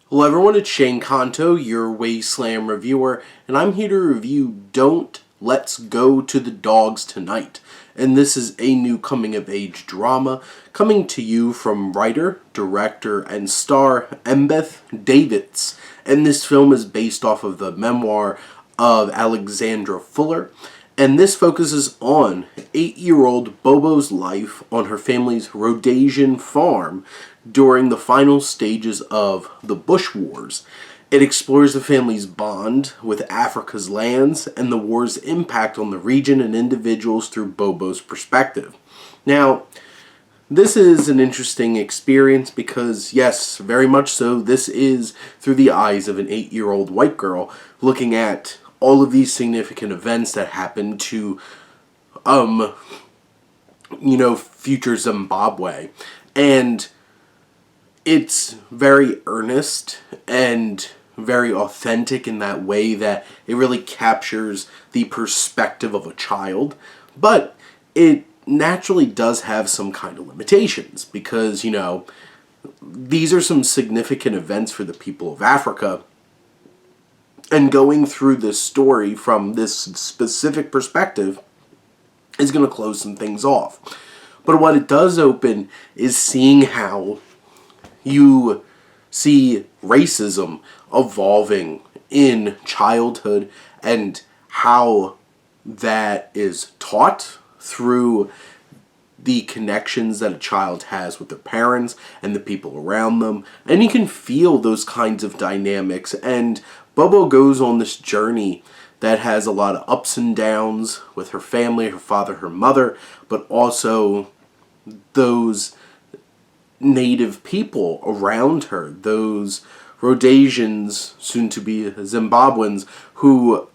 Hello everyone, it's Shane Kanto, your Wasteland reviewer, and I'm here to review Don't Let's Go to the Dogs Tonight. And this is a new coming-of-age drama coming to you from writer, director, and star Embeth Davidtz. And this film is based off of the memoir of Alexandra Fuller. And this focuses on 8-year-old Bobo's life on her family's Rhodesian farm during the final stages of the Bush Wars. It explores the family's bond with Africa's lands and the war's impact on the region and individuals through Bobo's perspective. Now, this is an interesting experience because, yes, very much so, this is through the eyes of an 8-year-old white girl looking at all of these significant events that happened to, future Zimbabwe. And it's very earnest and very authentic in that way that it really captures the perspective of a child. But it naturally does have some kind of limitations because, these are some significant events for the people of Africa. And going through this story from this specific perspective is going to close some things off. But what it does open is seeing how you see racism evolving in childhood and how that is taught through the connections that a child has with their parents and the people around them. And you can feel those kinds of dynamics. And Bobo goes on this journey that has a lot of ups and downs with her family, her father, her mother, but also those native people around her, those Rhodesians, soon to be Zimbabweans, who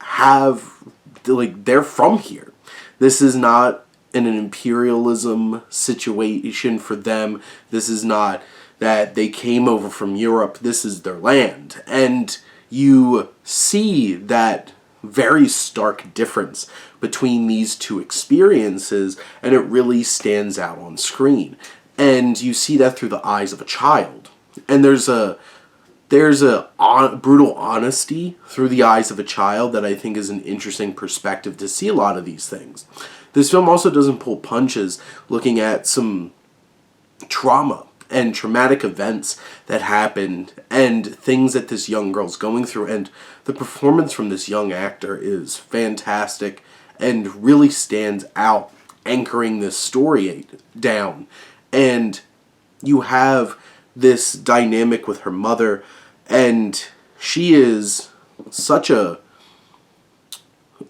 they're from here. This is not an imperialism situation for them. This is not that they came over from Europe. This is their land. And you see that very stark difference between these two experiences, and it really stands out on screen. And you see that through the eyes of a child. And there's a brutal honesty through the eyes of a child that I think is an interesting perspective to see a lot of these things. This film also doesn't pull punches, looking at some trauma and traumatic events that happened and things that this young girl's going through. And the performance from this young actor is fantastic and really stands out, anchoring this story down. And you have this dynamic with her mother, and she is such a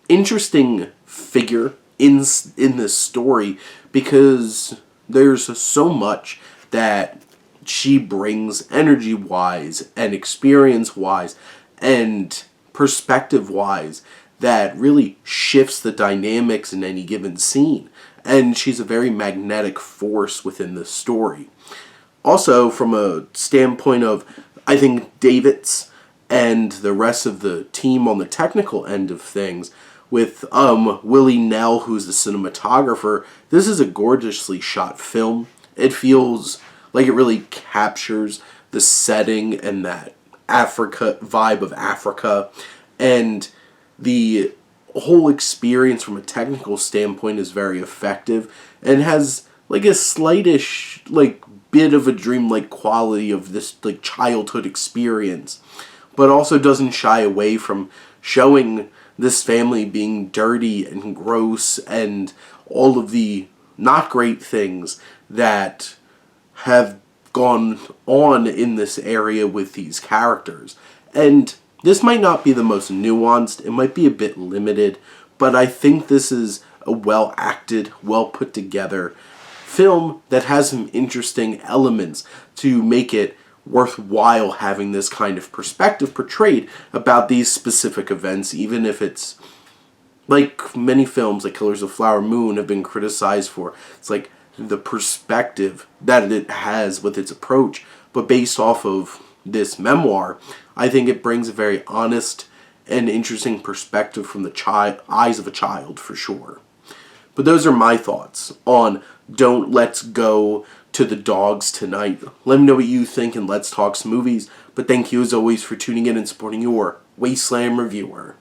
interesting figure in this story because there's so much that she brings energy-wise and experience-wise and perspective-wise that really shifts the dynamics in any given scene. And she's a very magnetic force within the story. Also, from a standpoint of, I think, Davidtz and the rest of the team on the technical end of things, with Willie Nell, who's the cinematographer, this is a gorgeously shot film. It feels like it really captures the setting and that Africa vibe of Africa, and the whole experience from a technical standpoint is very effective and has like a slightish bit of a dreamlike quality of this childhood experience, but also doesn't shy away from showing this family being dirty and gross and all of the not great things that have gone on in this area with these characters. And this might not be the most nuanced, it might be a bit limited, but I think this is a well-acted, well-put-together film that has some interesting elements to make it worthwhile having this kind of perspective portrayed about these specific events, even if it's like many films like Killers of the Flower Moon have been criticized for. It's like the perspective that it has with its approach, but based off of this memoir, I think it brings a very honest and interesting perspective from the eyes of a child, for sure. But those are my thoughts on don't let's go to the dogs tonight. Let me know what you think and let's talk some movies. But thank you as always for tuning in and supporting your Wasteland reviewer.